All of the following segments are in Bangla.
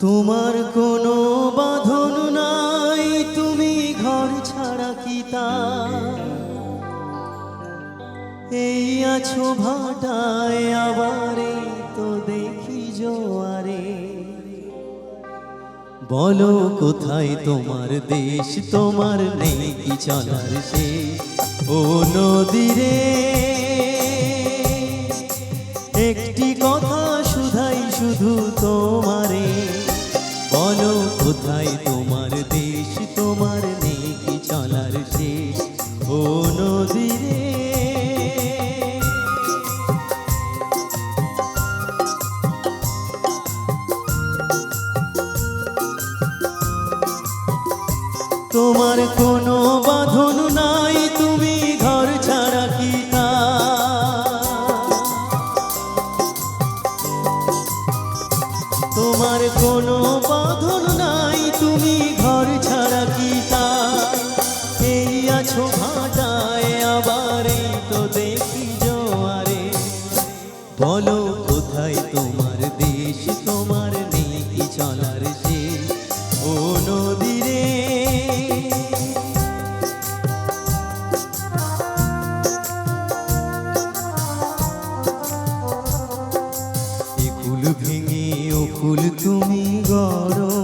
তোমার কোনো বাঁধন নাই, তুমি ঘর ছাড়া কি তা এই আছো ভাটায়, আবারে তো দেখি জোয়ারে। বলো কোথায় তোমার দেশ, তোমার নেই কি চলার শেষ। ও নদীরে একটি কথা শুধাই শুধু তোমারে, বলো কোথায় তোমার দেশ, তোমার নেই কি চলার শেষ। ও নদীরে তোমার কোনো বাঁধন নাই, তুমি ঘর ছাড়া কি তা তোমার কোনো বাঁধন নাই, তুমি ঘর ছাড়া কি তা এই আছো ভাটায়, আবারে তো দেখি জোয়ারে। বলো কোথায় তোমার দেশ, তোমার নেই কি চলার শেষ। ও নদীরে ভেঙে ও ফুল তুমি গড়ো,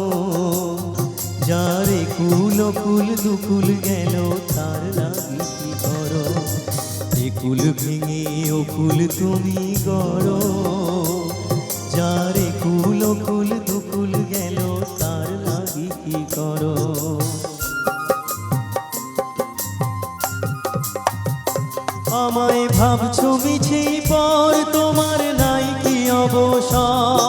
যারে কুল কুল দুকুল গেল তার লাগি কি করো। এ কুল ভেঙে ও ফুল তুমি গড়ো, যারে কুল কুল দুকুল গেল তার লাগি কি করো। আমায় ভাবছো মিছে পর, তোমার নাই কি অবসর।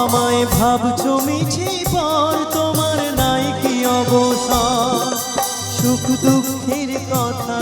আমায় ভাবছো মিছে পর, তোমার নাই কি অবসর। সুখ দুঃখের কথা